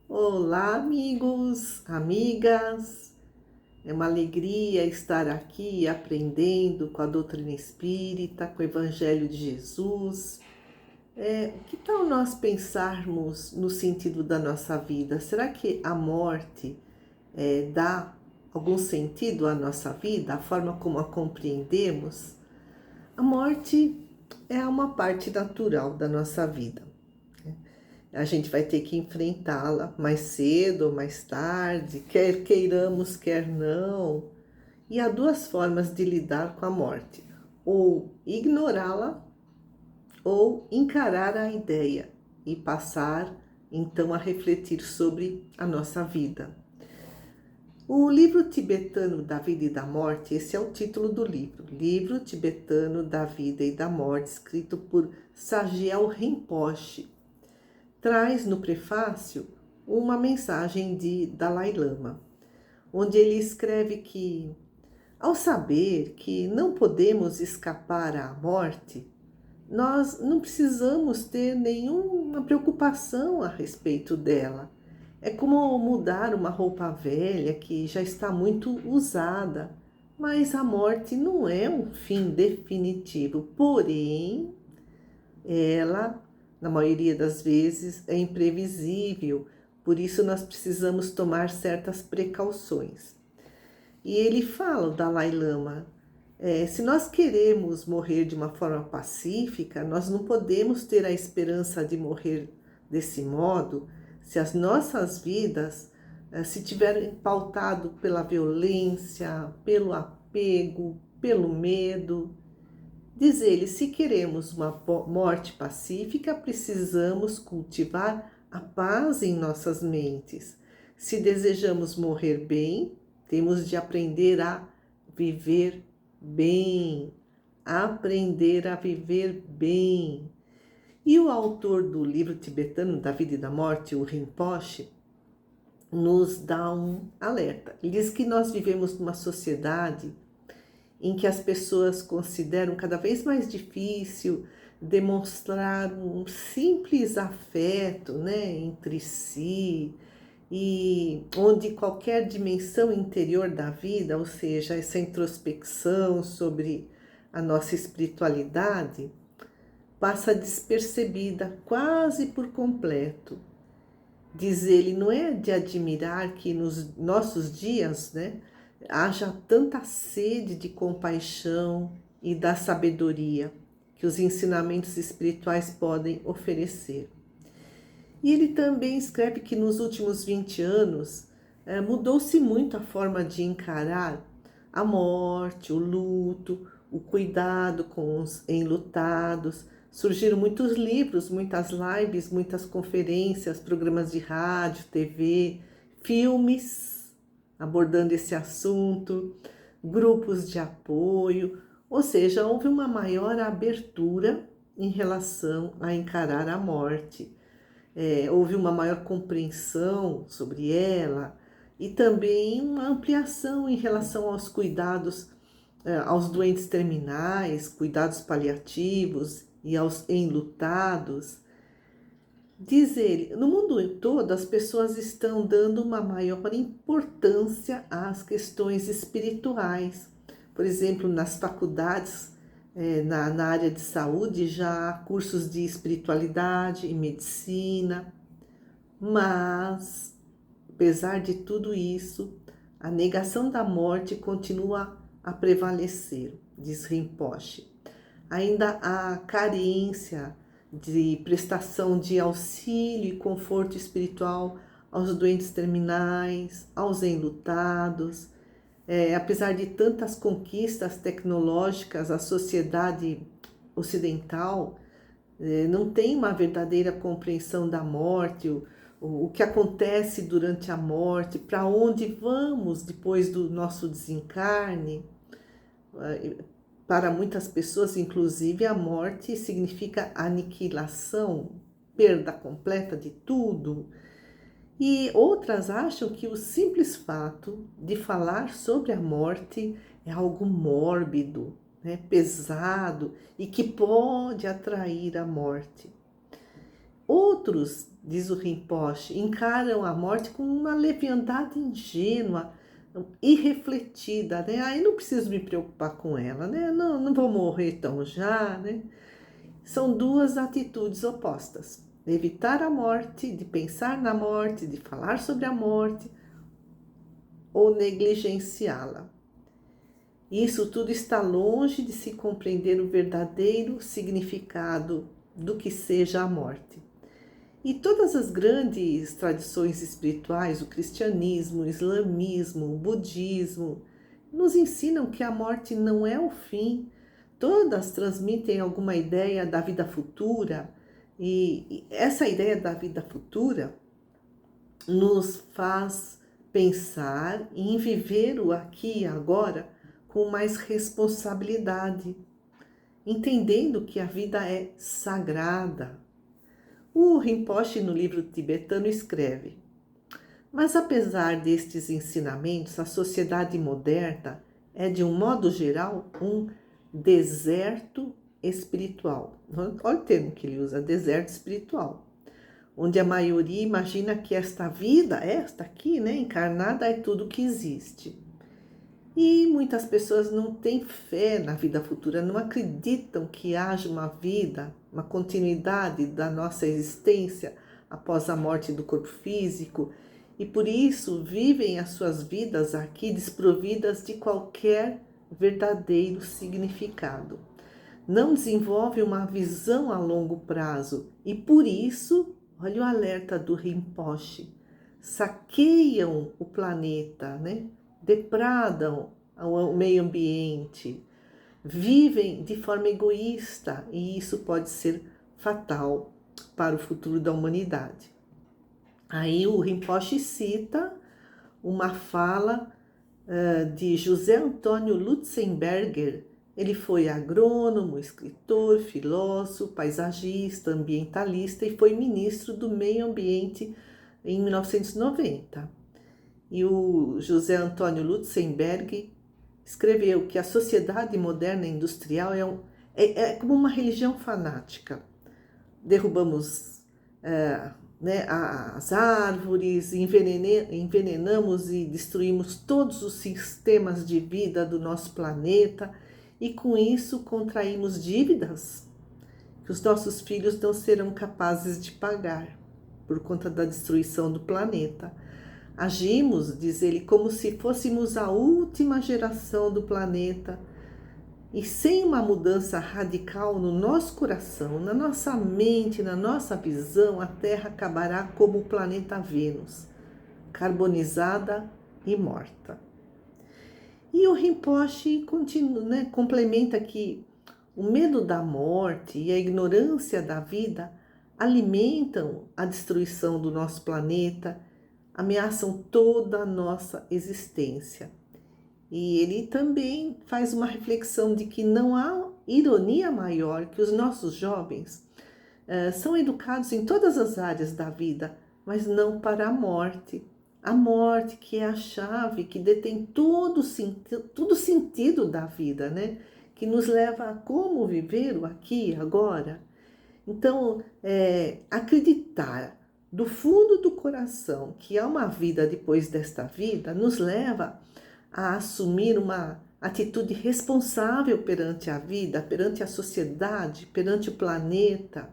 Olá, amigos, amigas. É uma alegria estar aqui aprendendo com a doutrina espírita, com o Evangelho de Jesus. Que tal nós pensarmos no sentido da nossa vida? Será que a morte dá algum sentido à nossa vida, a forma como a compreendemos? A morte é uma parte natural da nossa vida. A gente vai ter que enfrentá-la mais cedo ou mais tarde, quer queiramos, quer não. E há duas formas de lidar com a morte: ou ignorá-la, ou encarar a ideia e passar então a refletir sobre a nossa vida. O livro tibetano da vida e da morte, esse é o título do livro, Livro Tibetano da Vida e da Morte, escrito por Sagyal Rinpoche, traz no prefácio uma mensagem de Dalai Lama, onde ele escreve que, ao saber que não podemos escapar à morte, nós não precisamos ter nenhuma preocupação a respeito dela. É como mudar uma roupa velha que já está muito usada, mas a morte não é um fim definitivo, porém ela, na maioria das vezes, é imprevisível, por isso nós precisamos tomar certas precauções. E ele fala, o Dalai Lama, se nós queremos morrer de uma forma pacífica, nós não podemos ter a esperança de morrer desse modo se as nossas vidas se tiverem pautado pela violência, pelo apego, pelo medo. Diz ele, se queremos uma morte pacífica, precisamos cultivar a paz em nossas mentes. Se desejamos morrer bem, temos de aprender a viver bem. Aprender a viver bem. E o autor do livro tibetano da Vida e da Morte, o Rinpoche, nos dá um alerta. Ele diz que nós vivemos numa sociedade em que as pessoas consideram cada vez mais difícil demonstrar um simples afeto, entre si, e onde qualquer dimensão interior da vida, ou seja, essa introspecção sobre a nossa espiritualidade, passa despercebida quase por completo. Diz ele, não é de admirar que nos nossos dias, haja tanta sede de compaixão e da sabedoria que os ensinamentos espirituais podem oferecer. E ele também escreve que nos últimos 20 anos mudou-se muito a forma de encarar a morte, o luto, o cuidado com os enlutados. Surgiram muitos livros, muitas lives, muitas conferências, programas de rádio, TV, filmes abordando esse assunto, grupos de apoio, ou seja, houve uma maior abertura em relação a encarar a morte. Houve uma maior compreensão sobre ela e também uma ampliação em relação aos cuidados aos doentes terminais, cuidados paliativos e aos enlutados. Diz ele, no mundo todo as pessoas estão dando uma maior importância às questões espirituais. Por exemplo, nas faculdades, na área de saúde, já há cursos de espiritualidade e medicina, mas, apesar de tudo isso, a negação da morte continua a prevalecer, diz Rinpoche. Ainda há carência de prestação de auxílio e conforto espiritual aos doentes terminais, aos enlutados. Apesar de tantas conquistas tecnológicas, a sociedade ocidental não tem uma verdadeira compreensão da morte, o que acontece durante a morte, para onde vamos depois do nosso desencarne. Para muitas pessoas, inclusive, a morte significa aniquilação, perda completa de tudo. E outras acham que o simples fato de falar sobre a morte é algo mórbido, pesado e que pode atrair a morte. Outros, diz o Rinpoche, encaram a morte com uma leviandade ingênua, irrefletida, né? Aí não preciso me preocupar com ela, né? Não vou morrer tão já, né? São duas atitudes opostas. Evitar a morte, de pensar na morte, de falar sobre a morte, ou negligenciá-la. Isso tudo está longe de se compreender o verdadeiro significado do que seja a morte. E todas as grandes tradições espirituais, o cristianismo, o islamismo, o budismo, nos ensinam que a morte não é o fim. Todas transmitem alguma ideia da vida futura, e essa ideia da vida futura nos faz pensar em viver o aqui e agora com mais responsabilidade, entendendo que a vida é sagrada. O Rinpoche, no livro tibetano, escreve: mas apesar destes ensinamentos, a sociedade moderna é, de um modo geral, um deserto espiritual. Olha o termo que ele usa, deserto espiritual, onde a maioria imagina que esta vida, esta aqui, né, encarnada, é tudo que existe. E muitas pessoas não têm fé na vida futura, não acreditam que haja uma vida, uma continuidade da nossa existência após a morte do corpo físico, e por isso vivem as suas vidas aqui desprovidas de qualquer verdadeiro significado. Não desenvolvem uma visão a longo prazo e por isso, olha o alerta do Rinpoche, saqueiam o planeta, né? Depredam o meio ambiente, vivem de forma egoísta e isso pode ser fatal para o futuro da humanidade. Aí o Rinpoche cita uma fala de José Antônio Lutzenberger. Ele foi agrônomo, escritor, filósofo, paisagista, ambientalista e foi ministro do Meio Ambiente em 1990. E o José Antônio Lutzenberger escreveu que a sociedade moderna industrial é como uma religião fanática. Derrubamos né, as árvores, envenenamos e destruímos todos os sistemas de vida do nosso planeta e com isso contraímos dívidas que os nossos filhos não serão capazes de pagar por conta da destruição do planeta. Agimos, diz ele, como se fôssemos a última geração do planeta e sem uma mudança radical no nosso coração, na nossa mente, na nossa visão, a Terra acabará como o planeta Vênus, carbonizada e morta. E o Rinpoche continua, né, complementa que o medo da morte e a ignorância da vida alimentam a destruição do nosso planeta, ameaçam toda a nossa existência. E ele também faz uma reflexão de que não há ironia maior que os nossos jovens são educados em todas as áreas da vida, mas não para a morte. A morte que é a chave, que detém todo o sentido da vida, né? Que nos leva a como viver o aqui e agora. Então, acreditar do fundo do coração que há uma vida depois desta vida nos leva a assumir uma atitude responsável perante a vida, perante a sociedade, perante o planeta.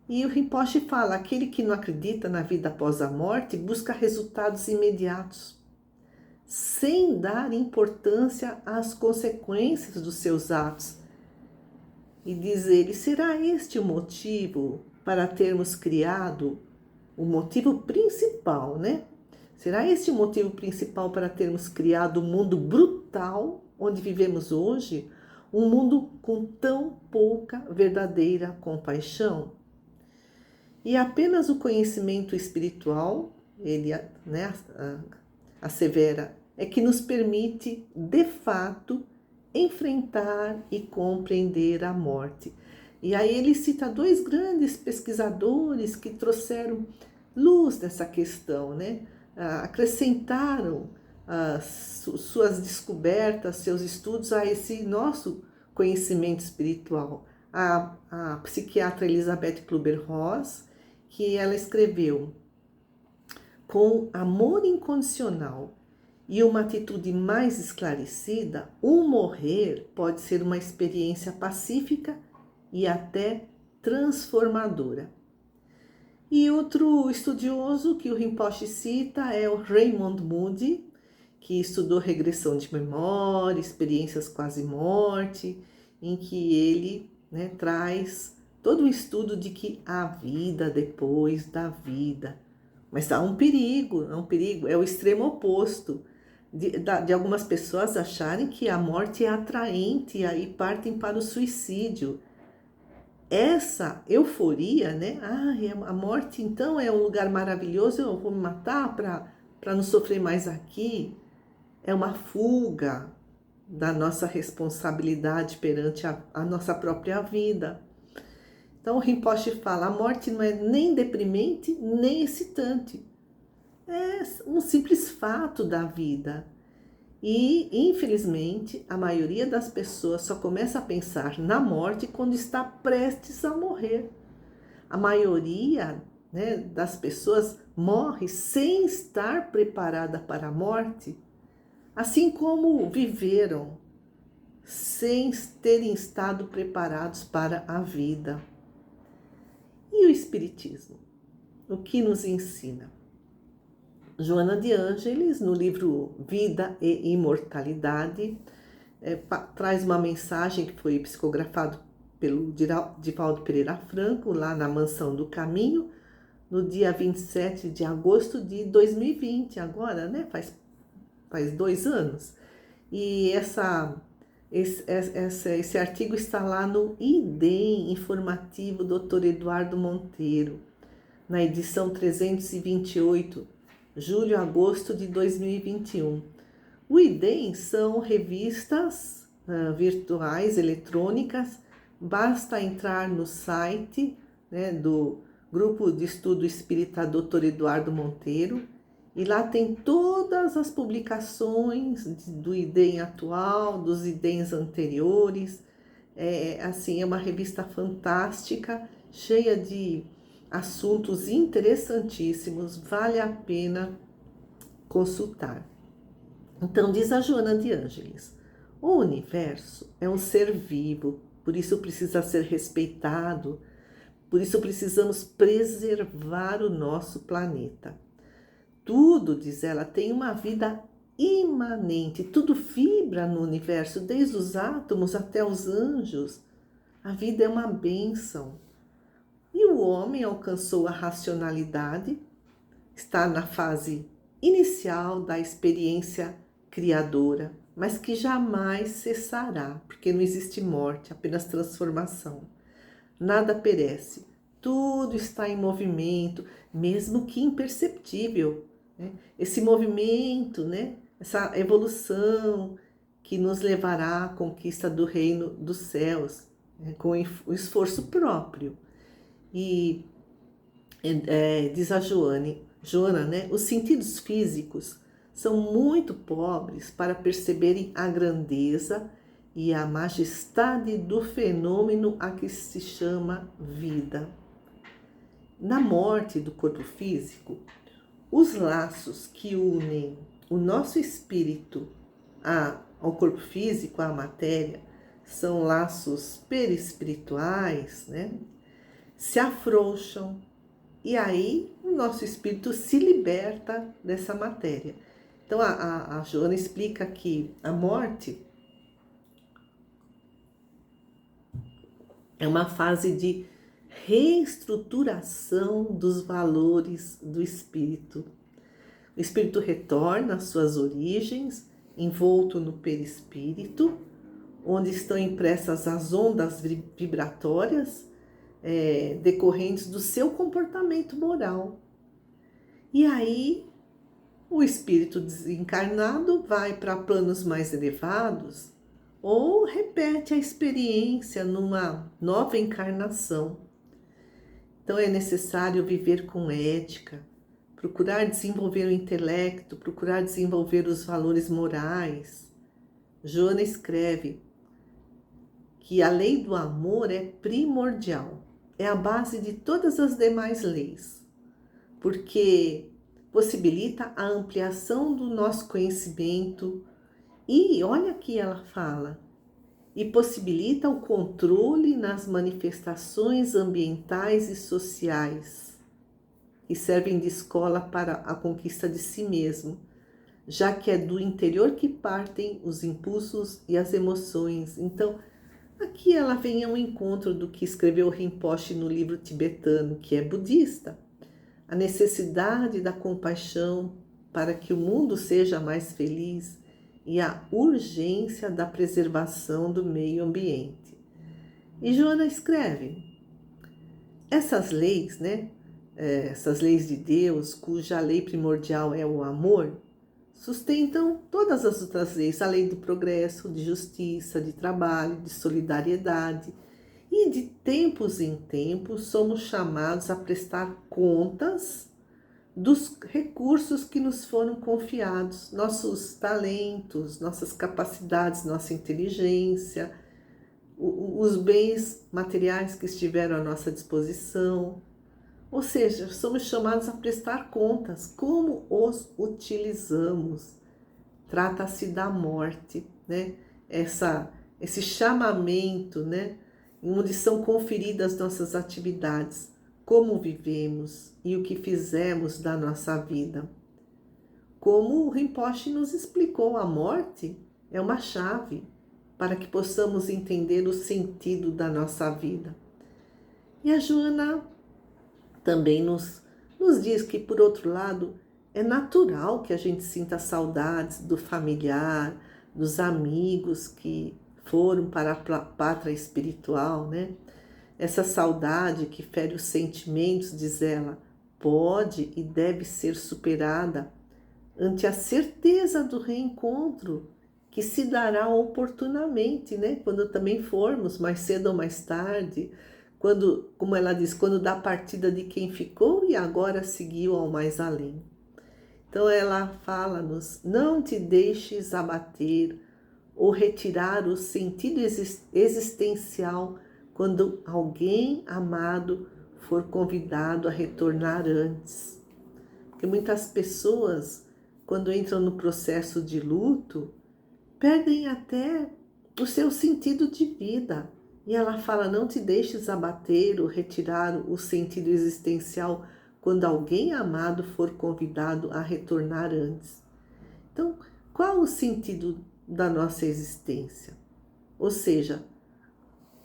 E o Rinpoche fala, aquele que não acredita na vida após a morte busca resultados imediatos, sem dar importância às consequências dos seus atos. E diz ele, será este o motivo para termos criado o motivo principal, né? Será este o motivo principal para termos criado o mundo brutal onde vivemos hoje? Um mundo com tão pouca verdadeira compaixão? E apenas o conhecimento espiritual, ele, né, assevera, é que nos permite, de fato, enfrentar e compreender a morte. E aí ele cita dois grandes pesquisadores que trouxeram luz nessa questão, né? Acrescentaram suas descobertas, seus estudos a esse nosso conhecimento espiritual. A psiquiatra Elizabeth Kübler-Ross que ela escreveu: com amor incondicional e uma atitude mais esclarecida, o morrer pode ser uma experiência pacífica e até transformadora. E outro estudioso que o Rinpoche cita é o Raymond Moody, que estudou regressão de memória, experiências quase-morte, em que ele, né, traz todo o estudo de que há vida depois da vida. Mas há um perigo, é o extremo oposto de algumas pessoas acharem que a morte é atraente e aí partem para o suicídio. Essa euforia, né? A morte então é um lugar maravilhoso, eu vou me matar para não sofrer mais aqui. É uma fuga da nossa responsabilidade perante a nossa própria vida. Então o Rinpoche fala, a morte não é nem deprimente, nem excitante. É um simples fato da vida. E, infelizmente, a maioria das pessoas só começa a pensar na morte quando está prestes a morrer. A maioria, né, das pessoas morre sem estar preparada para a morte, assim como viveram sem terem estado preparados para a vida. E o Espiritismo? O que nos ensina? Joana de Ângeles, no livro Vida e Imortalidade, traz uma mensagem que foi psicografado pelo Divaldo Pereira Franco, lá na Mansão do Caminho, no dia 27 de agosto de 2020, agora, né? Faz 2 anos. E esse artigo está lá no IDEM, informativo Dr. Eduardo Monteiro, na edição 328, julho-agosto de 2021. O IDEM são revistas virtuais, eletrônicas. Basta entrar no site, né, do Grupo de Estudo Espírita Dr. Eduardo Monteiro, e lá tem todas as publicações do IDEM atual, dos IDEMs anteriores. É uma revista fantástica, cheia de assuntos interessantíssimos, vale a pena consultar. Então, diz a Joana de Ângeles, o universo é um ser vivo, por isso precisa ser respeitado, por isso precisamos preservar o nosso planeta. Tudo, diz ela, tem uma vida imanente, tudo vibra no universo, desde os átomos até os anjos. A vida é uma bênção. E o homem alcançou a racionalidade, está na fase inicial da experiência criadora, mas que jamais cessará, porque não existe morte, apenas transformação. Nada perece, tudo está em movimento, mesmo que imperceptível, né? Esse movimento, né? Essa evolução que nos levará à conquista do reino dos céus, né? Com o esforço próprio. E diz a Joana, né? Os sentidos físicos são muito pobres para perceberem a grandeza e a majestade do fenômeno a que se chama vida. Na morte do corpo físico, os laços que unem o nosso espírito ao corpo físico, à matéria, são laços perispirituais, né? Se afrouxam e aí o nosso espírito se liberta dessa matéria. Então a Joana explica que a morte é uma fase de reestruturação dos valores do espírito. O espírito retorna às suas origens, envolto no perispírito, onde estão impressas as ondas vibratórias decorrentes do seu comportamento moral. E aí o espírito desencarnado vai para planos mais elevados ou repete a experiência numa nova encarnação. Então é necessário viver com ética, procurar desenvolver o intelecto, procurar desenvolver os valores morais. Joana escreve que a lei do amor é primordial. é a base de todas as demais leis, porque possibilita a ampliação do nosso conhecimento e, olha aqui ela fala, e possibilita o controle nas manifestações ambientais e sociais, que servem de escola para a conquista de si mesmo, já que é do interior que partem os impulsos e as emoções. Então, aqui ela vem ao encontro do que escreveu Rinpoche no livro tibetano, que é budista. A necessidade da compaixão para que o mundo seja mais feliz e a urgência da preservação do meio ambiente. E Joana escreve, essas leis, essas leis de Deus, cuja lei primordial é o amor, sustentam todas as outras leis, a lei do progresso, de justiça, de trabalho, de solidariedade. E de tempos em tempos somos chamados a prestar contas dos recursos que nos foram confiados, nossos talentos, nossas capacidades, nossa inteligência, os bens materiais que estiveram à nossa disposição. Ou seja, somos chamados a prestar contas, como os utilizamos. Trata-se da morte, esse chamamento, onde são conferidas nossas atividades, como vivemos e o que fizemos da nossa vida. Como o Rinpoche nos explicou, a morte é uma chave para que possamos entender o sentido da nossa vida. E a Joana também nos diz que, por outro lado, é natural que a gente sinta saudades do familiar, dos amigos que foram para a pátria espiritual, Essa saudade que fere os sentimentos, diz ela, pode e deve ser superada ante a certeza do reencontro que se dará oportunamente, quando também formos, mais cedo ou mais tarde, quando, como ela diz, quando da partida de quem ficou e agora seguiu ao mais além. Então ela fala-nos, não te deixes abater ou retirar o sentido existencial quando alguém amado for convidado a retornar antes. Porque muitas pessoas, quando entram no processo de luto, perdem até o seu sentido de vida. E ela fala, não te deixes abater ou retirar o sentido existencial quando alguém amado for convidado a retornar antes. Então, qual o sentido da nossa existência? Ou seja,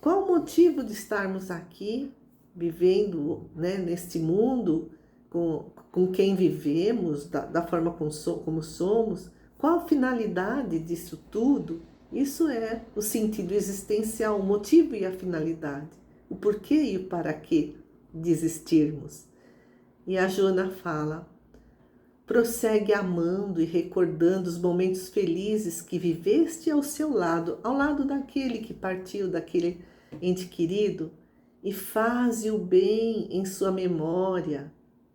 qual o motivo de estarmos aqui, vivendo neste mundo, com quem vivemos, da forma como somos? Qual a finalidade disso tudo? Isso é o sentido existencial, o motivo e a finalidade, o porquê e o para quê de existirmos. E a Joana fala, prossegue amando e recordando os momentos felizes que viveste ao seu lado, ao lado daquele que partiu, daquele ente querido, e faze o bem em sua memória,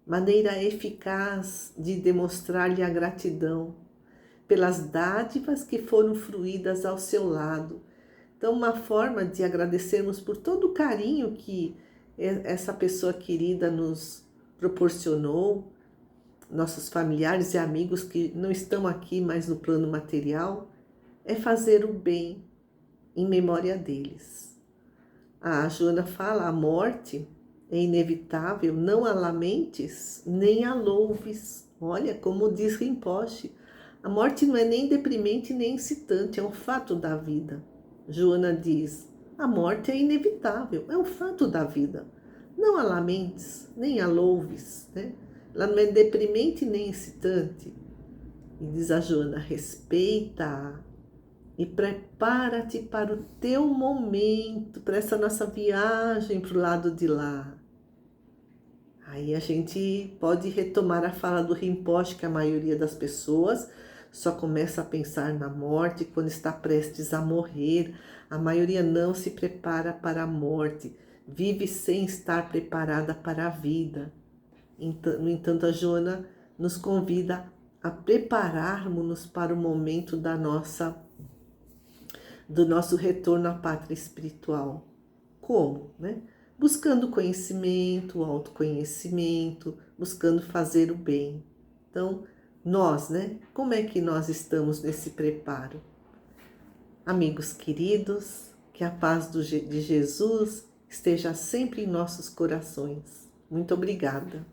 maneira eficaz de demonstrar-lhe a gratidão pelas dádivas que foram fruídas ao seu lado. Então, uma forma de agradecermos por todo o carinho que essa pessoa querida nos proporcionou, nossos familiares e amigos que não estão aqui mais no plano material, é fazer o bem em memória deles. A Joana fala, a morte é inevitável, não a lamentes, nem a louves. Olha, como diz Rinpoche, a morte não é nem deprimente nem excitante, é um fato da vida. Joana diz, a morte é inevitável, é um fato da vida. Não a lamentes, nem a louves, Ela não é deprimente nem excitante. E diz a Joana, respeita e prepara-te para o teu momento, para essa nossa viagem para o lado de lá. Aí a gente pode retomar a fala do Rinpoche, que a maioria das pessoas só começa a pensar na morte quando está prestes a morrer. A maioria não se prepara para a morte, vive sem estar preparada para a vida. No entanto, a Joana nos convida a prepararmos-nos para o momento do nosso retorno à pátria espiritual. Como? buscando conhecimento, autoconhecimento, buscando fazer o bem. Então, nós, né? Como é que nós estamos nesse preparo? Amigos queridos, que a paz de Jesus esteja sempre em nossos corações. Muito obrigada.